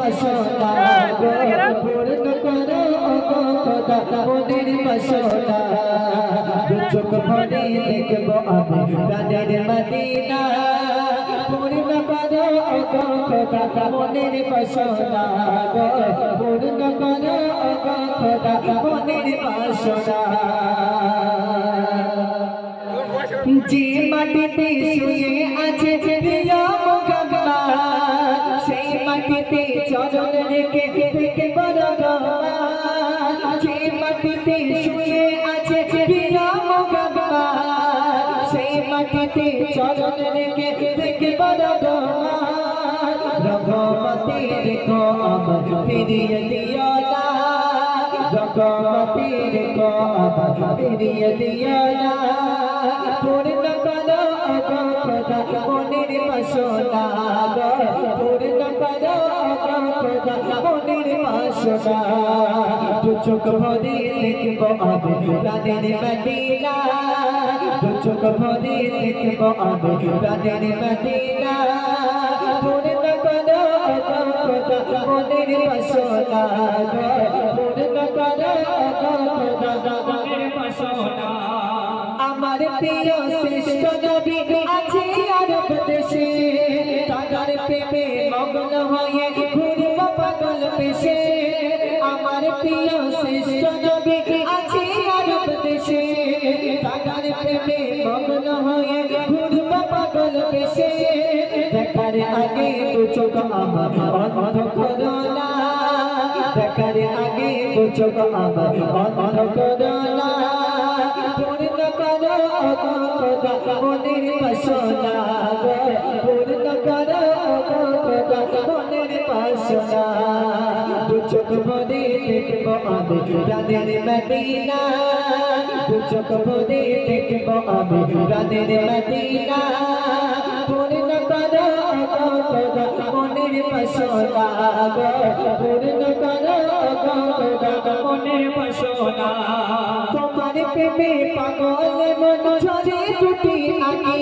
বাসনা পূর্ণ করো খোদা মনের বাসনা দু চোখ ভরে দেখবো আমি প্রাণের মদিনা পূর্ণ করো খোদা মনের বাসনা পূর্ণ করো খোদা মনের বাসনা যে মাটিতে শুয়ে আছে প্রিয় মুহাম্মদ সেই মাটিতে চরণ রেখে থেকে বড় গমা যে মাটিতে শুয়ে আছে প্রিয় মুহাম্মদ সেই মাটিতে চরণ রেখে থেকে বড় গমা রঘুপতির কো আমার ফিরিয়ে দিও না রঘুপতির কো আমার ফিরিয়ে দিও না পূর্ণ করো খোদা মনের বাসনা পূর্ণ করো খোদা মনের বাসনা দু চোখ ভরে দেখবো আমি প্রাণের মদিনা দু চোখ ভরে দেখবো আমি প্রাণের মদিনা পূর্ণ করো খোদা মনের বাসনা পূর্ণ করো খোদা মনের বাসনা আমার প্রিয় শ্রেষ্ঠ নবী আছে আরব দেশে তার প্রেমে মগ্ন হয়ে ঘুরব পাগল বেশে আমার প্রিয় শ্রেষ্ঠ নবী আছে আরব দেশে তার প্রেমে মগ্ন হয়ে ঘুরব পাগল বেশে দেখার আগে দু চোখ আমার অন্ধ করো না দেখার আগে দু চোখ আমার অন্ধ করো না পূর্ণ করো খোদা মনের বাসনা পূর্ণ করো খোদা মনের বাসনা দু চোখ ভরে দেখবো আমি প্রাণের মদিনা দু চোখ ভরে দেখবো আমি প্রাণের মদিনা পূর্ণ করো খোদা মনের বাসনা পূর্ণ করো খোদা মনের বাসনা তোমার প্রেমে পাগল মন ঝরে দুটি আঁকি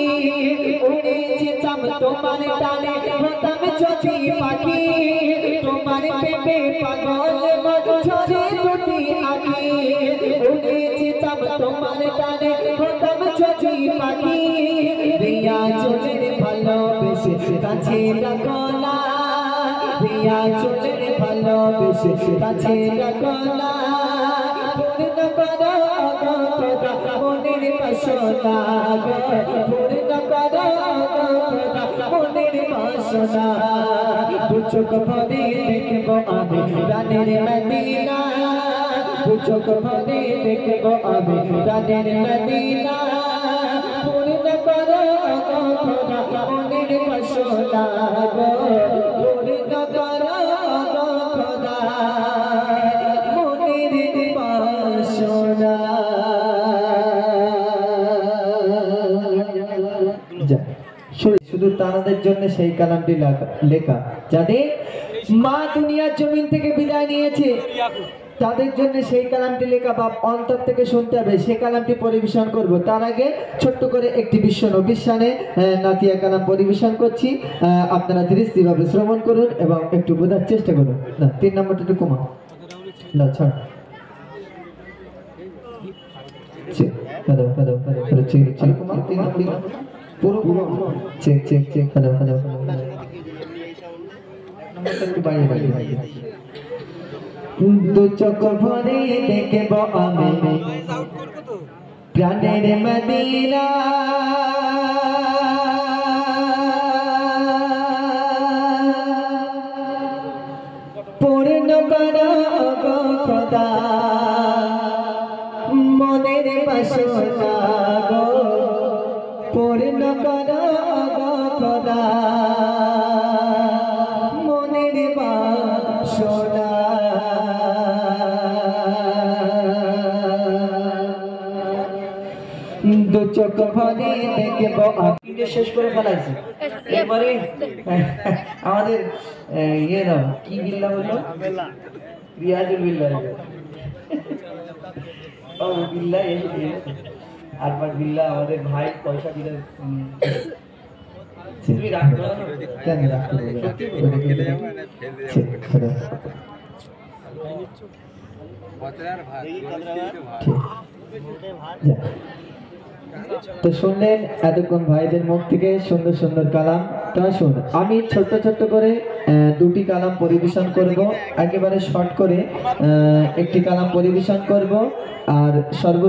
উড়ে যেতাম তোমার টানে হতাম যদি পাখি তোমার প্রেমে পাগল মন ঝরে দুটি আঁকি উড়ে যেতাম তোমার টানে হতাম যদি পাখি রিয়া চলের ভালোবেসে কাছে রাখো না রিয়া চলের ভালোবেসে কাছে রাখো না পূর্ণ করো খোদা মনের বাসনা পূর্ণ করো খোদা মনের বাসনা দু চোখ ভরে দেখবো আমি প্রাণের মদিনা দু চোখ ভরে দেখবো আমি প্রাণের মদিনা পূর্ণ করো খোদা মনের বাসনা পূর্ণ করো খোদা মনের বাসনা শুধু তাদের জন্য সেই কালামটি লেখা যাদের মা দুনিয়ার জমিন থেকে বিদায় নিয়েছে তাদের জন্য সেই কালামটি লেখা বাপ অন্তর থেকে শুনতে হবে সেই কালামটি পরিবেশন করব তার আগে ছোট্ট করে একটি বিশ্ব নবীর শানে নাতিয়া কালাম পরিবেশন করছি আপনারা দৃষ্টিভাবে শ্রবণ করুন এবং একটু বোঝার চেষ্টা করুন না 3 নম্বরটা একটু কমা না ছাড় check check check hello hello দু চোখ ভরে দেখব আমি প্রাণের মদিনা পূর্ণ করো খোদা মনের বাসনা গো পূর্ণ করো খোদা মনের বাসনা দু চোখ ভরে দেখব আপনি শেষ করে ফেলাইছি এবারে আমাদের ইয়ে দাও কি বিল্লাহ বললো রিয়াজুল বিল্লাহ ও বিল্লাহ আরবার বিল্লাহ আমাদের ভাই পয়সা দিলে কেন রাখতে বলবে? ঠিক, ধরো। ঠিক। যা। তো শুনলেন এতক্ষণ ভাইদের মুখ থেকে সুন্দর সুন্দর কালাম। তা শুন, আমি ছোট্ট ছোট্ট করে দুটি কালাম পরিবেশন করব, একেবারে শর্ট করে একটি কালাম পরিবেশন করব, আর সর্ব